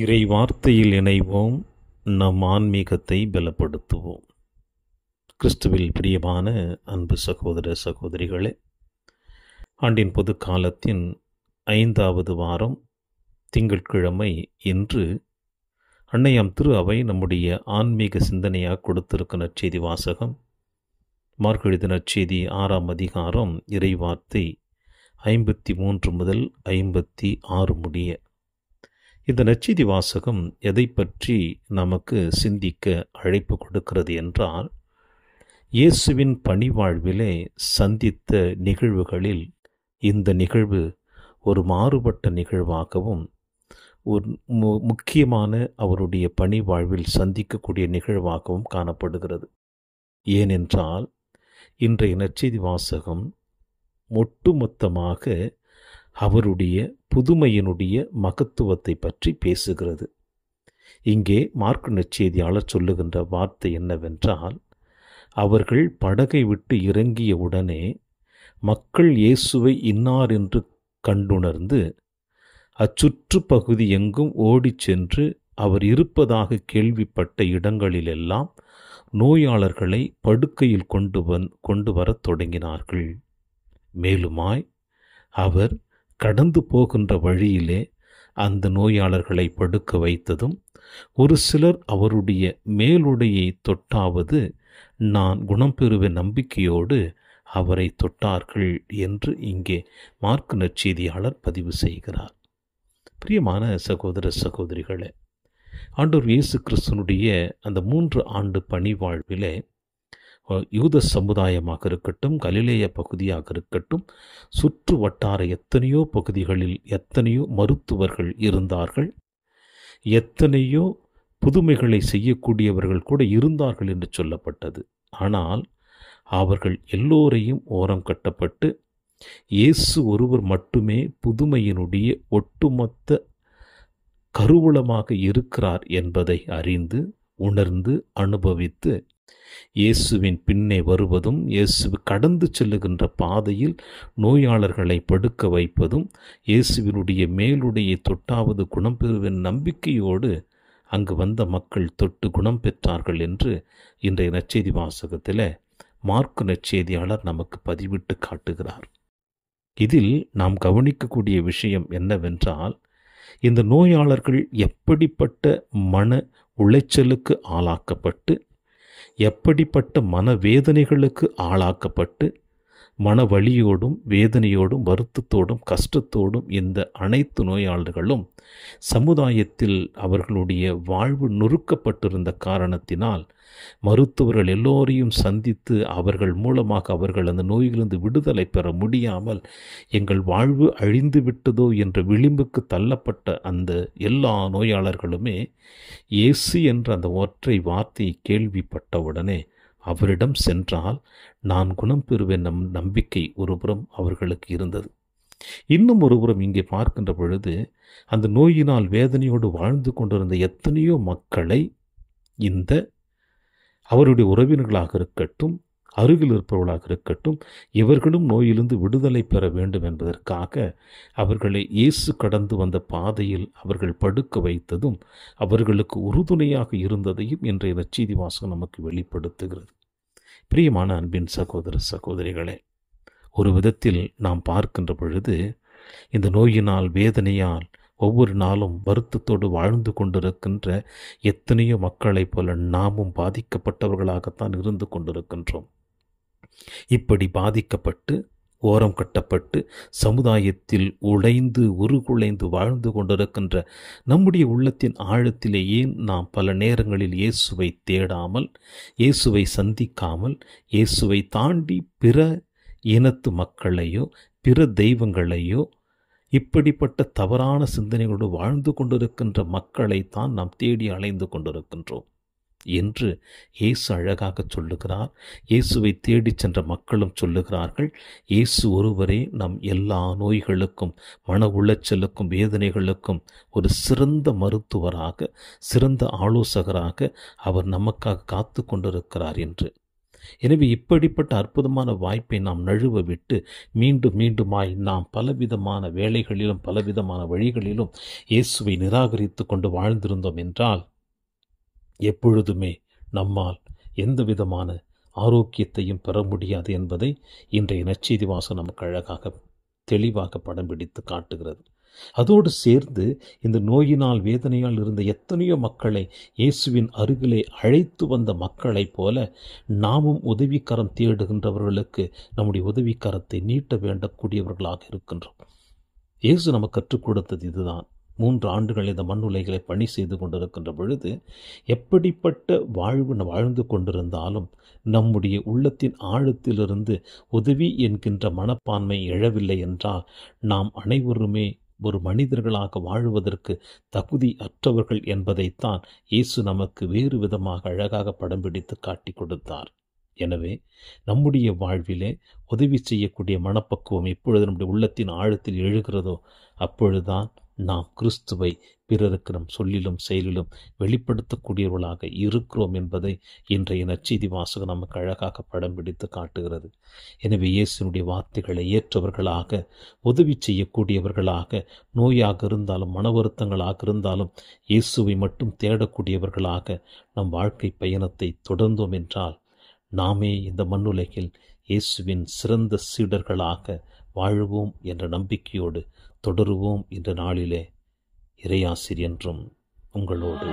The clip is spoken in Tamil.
இறை வார்த்தையில் இணைவோம், நம் ஆன்மீகத்தை பலப்படுத்துவோம். கிறிஸ்துவில் பிரியமான அன்பு சகோதர சகோதரிகளே, ஆண்டின் பொது காலத்தின் 5வது வாரம் திங்கட்கிழமை இன்று அன்னையாம் திரு அவை நம்முடைய ஆன்மீக சிந்தனையாக கொடுத்திருக்கும் நற்செய்தி வாசகம் மார்க் எழுதிய நற்செய்தி 6ஆம் அதிகாரம் இறைவார்த்தை 53 முதல் 56 முடிய. இந்த நற்செய்தி வாசகம் எதை பற்றி நமக்கு சிந்திக்க அழைப்பு கொடுக்கிறது என்றால், இயேசுவின் பணிவாழ்விலே சந்தித்த நிகழ்வுகளில் இந்த நிகழ்வு ஒரு மாறுபட்ட நிகழ்வாகவும், ஒரு முக்கியமான அவருடைய பணி வாழ்வில் சந்திக்கக்கூடிய நிகழ்வாகவும் காணப்படுகிறது. ஏனென்றால் இன்றைய நற்செய்தி வாசகம் ஒட்டுமொத்தமாக அவருடைய புதுமையினுடைய மகத்துவத்தை பற்றி பேசுகிறது. இங்கே மார்க் நற்செய்தியாளர் சொல்லுகின்ற வார்த்தை என்னவென்றால், அவர்கள் படகை விட்டு இறங்கிய உடனே மக்கள் இயேசுவை இன்னார் என்று கண்டுணர்ந்து அச்சுற்று பகுதி எங்கும் ஓடிச் சென்று அவர் இருப்பதாக கேள்விப்பட்ட இடங்களிலெல்லாம் நோயாளர்களை படுக்கையில் கொண்டு வரத் தொடங்கினார்கள். மேலுமாய் அவர் கடந்து போகின்ற வழியிலே அந்த நோயாளர்களை படுக்க வைத்ததும், ஒரு சிலர் அவருடைய மேலுடையை தொட்டாவது நான் குணம் பெறுவேன் நம்பிக்கையோடு அவரை தொட்டார்கள் என்று இங்கே மார்க் நற்செய்தியாளர் பதிவு செய்கிறார். பிரியமான சகோதர சகோதரிகளே, ஆண்டவர் இயேசு கிறிஸ்துனுடைய அந்த 3 ஆண்டு பணி வாழ்விலே யூத சமுதாயமாக இருக்கட்டும், கலிலேய பகுதியாக இருக்கட்டும், சுற்று வட்டார எத்தனையோ பகுதிகளில் எத்தனையோ மருத்துவர்கள் இருந்தார்கள், எத்தனையோ புதுமைகளை செய்யக்கூடியவர்கள் கூட இருந்தார்கள் என்று சொல்லப்பட்டது. ஆனால் அவர்கள் எல்லோரையும் ஓரம் கட்டப்பட்டு இயேசு ஒருவர் மட்டுமே புதுமையினுடைய ஒட்டுமொத்த கருவூலமாக இருக்கிறார் என்பதை அறிந்து, உணர்ந்து, அனுபவித்து, இயேசுவின் பின்னே வருவதும், இயேசு கடந்து செல்லுகின்ற பாதையில் நோயாளர்களை படுக்க வைப்பதும், இயேசுவினுடைய மேலுடையை தொட்டாவது குணம் பெறுவேன் நம்பிக்கையோடு அங்கு வந்த மக்கள் தொட்டு குணம் பெற்றார்கள் என்று இன்றைய நற்செய்தி வாசகத்தில் மார்க் நற்செய்தியாளர் நமக்கு பதிவிட்டு காட்டுகிறார். இதில் நாம் கவனிக்கக்கூடிய விஷயம் என்னவென்றால், இந்த நோயாளர்கள் எப்படிப்பட்ட மன உளைச்சலுக்கு ஆளாக்கப்பட்டு, எப்படிப்பட்ட மனவேதனைகளுக்கு ஆளாக்கப்பட்டு, மன வலியோடும் வேதனையோடும் வருத்தத்தோடும் கஷ்டத்தோடும் இந்த அனைத்து நோயாளர்களும் சமுதாயத்தில் அவர்களுடைய வாழ்வு நொறுக்கப்பட்டிருந்த காரணத்தினால் மருத்துவர்கள் எல்லோரையும் சந்தித்து அவர்கள் மூலமாக அவர்கள் அந்த நோயிலிருந்து விடுதலை பெற முடியாமல் எங்கள் வாழ்வு அழிந்து விட்டதோ என்ற விளிம்புக்கு தள்ளப்பட்ட அந்த எல்லா நோயாளர்களுமே இயேசு என்ற அந்த ஒற்றை வார்த்தையை கேள்விப்பட்டவுடனே அவரிடம் சென்றால் நான் குணம் பெறுவேன் நம்பிக்கை ஒருபுறம் அவர்களுக்கு இருந்தது. இன்னும் ஒருபுறம் இங்கே பார்க்கின்ற பொழுது அந்த நோயினால் வேதனையோடு வாழ்ந்து கொண்டிருந்த எத்தனையோ மக்களை இந்த அவருடைய உறவினர்களாக இருக்கட்டும், அருகில் இருப்பவர்களாக இருக்கட்டும், இவர்களும் நோயிலிருந்து விடுதலை பெற வேண்டும் என்பதற்காக அவர்களை இயேசு கடந்து வந்த பாதையில் அவர்கள் படுக்க வைத்ததும் அவர்களுக்கு உறுதுணையாக இருந்ததையும் இன்றைய நற்செய்தி வாசகம் நமக்கு வெளிப்படுத்துகிறது. பிரியமான அன்பின் சகோதர சகோதரிகளே, ஒரு விதத்தில் நாம் பார்க்கின்ற பொழுது இந்த நோயினால் வேதனையால் ஒவ்வொரு நாளும் வருத்தத்தோடு வாழ்ந்து கொண்டிருக்கின்ற எத்தனையோ மக்களைப் போல நாமும் பாதிக்கப்பட்டவர்களாகத்தான் இருந்து கொண்டிருக்கின்றோம். இப்படி பாதிக்கப்பட்டு ஓரம் கட்டப்பட்டு சமுதாயத்தில் உடைந்து உருகுலைந்து வாழ்ந்து கொண்டிருக்கின்ற நம்முடைய உள்ளத்தின் ஆழத்திலே ஏன் நாம் பல நேரங்களில் இயேசுவை தேடாமல், இயேசுவை சந்திக்காமல், இயேசுவை தாண்டி பிற இனத்து மக்களையோ பிற தெய்வங்களையோ இப்படிப்பட்ட தவறான சிந்தனைகளோடு வாழ்ந்து கொண்டிருக்கின்ற மக்களைத்தான் நாம் தேடி அலைந்து கொண்டிருக்கின்றோம் என்று இயேசு அழகாக சொல்லுகிறார். இயேசுவை தேடிச் சென்ற மக்களும் சொல்லுகிறார்கள், இயேசு ஒருவரே நம் எல்லா நோய்களுக்கும் மன உளைச்சலுக்கும் வேதனைகளுக்கும் ஒரு சிறந்த மருத்துவராக, சிறந்த ஆலோசகராக அவர் நமக்காக காத்து கொண்டிருக்கிறார் என்று. எனவே இப்படிப்பட்ட அற்புதமான வாய்ப்பை நாம் நழுவ விட்டு மீண்டும் மீண்டுமாய் நாம் பலவிதமான வேலைகளிலும் பலவிதமான வழிகளிலும் இயேசுவை நிராகரித்து கொண்டு வாழ்ந்திருந்தோம் என்றால் எப்பொழுதுமே நம்மால் எந்த விதமான ஆரோக்கியத்தையும் பெற முடியாது என்பதை இன்றைய நற்செய்தி வாசகம் நமக்கு அழகாக தெளிவாக படம் பிடித்து காட்டுகிறது. அதோடு சேர்ந்து இந்த நோயினால் வேதனையால் இருந்த எத்தனையோ மக்களை இயேசுவின் அருகிலே அழைத்து வந்த மக்களைப் போல நாமும் உதவிக்கரம் தேடுகின்றவர்களுக்கு நம்முடைய உதவிக்கரத்தை நீட்ட வேண்டக்கூடியவர்களாக இருக்கின்றோம். இயேசு நமக்கு கற்றுக் கொடுத்தது இதுதான். 3 ஆண்டுகள் இந்த மண்ணுலகிலே பணி செய்து கொண்டிருக்கின்ற பொழுது எப்படிப்பட்ட வாழ்ந்து கொண்டிருந்தாலும் நம்முடைய உள்ளத்தின் ஆழத்திலிருந்து உதவி என்கின்ற மனப்பான்மை எழவில்லை என்றால் நாம் அனைவருமே ஒரு மனிதர்களாக வாழ்வதற்கு தகுதி அற்றவர்கள் என்பதைத்தான் இயேசு நமக்கு வேறு விதமாக அழகாக படம் பிடித்து காட்டி கொடுத்தார். எனவே நம்முடைய வாழ்விலே உதவி செய்யக்கூடிய மனப்பக்குவம் எப்பொழுது நம்முடைய உள்ளத்தின் ஆழத்தில் எழுகிறதோ அப்பொழுதுதான் நாம் கிறிஸ்துவை பிறருக்கு நம் சொல்லிலும் செயலிலும் வெளிப்படுத்தக்கூடியவர்களாக இருக்கிறோம் என்பதை இன்றைய நற்செய்தி வாசகம் நமக்கு அழகாக படம் பிடித்து காட்டுகிறது. எனவே இயேசுனுடைய வார்த்தைகளை ஏற்றவர்களாக, உதவி செய்யக்கூடியவர்களாக, நோயாக இருந்தாலும் மன வருத்தங்களாக இருந்தாலும் இயேசுவை மட்டும் தேடக்கூடியவர்களாக நம் வாழ்க்கை பயணத்தை தொடர்ந்தோம் என்றால் நாமே இந்த மண்ணுலகில் இயேசுவின் சிறந்த சீடர்களாக வாழ்வோம் என்ற நம்பிக்கையோடு தொடருவோம் என்ற நாளிலே இறையாசிர் என்றும் உங்களோடு.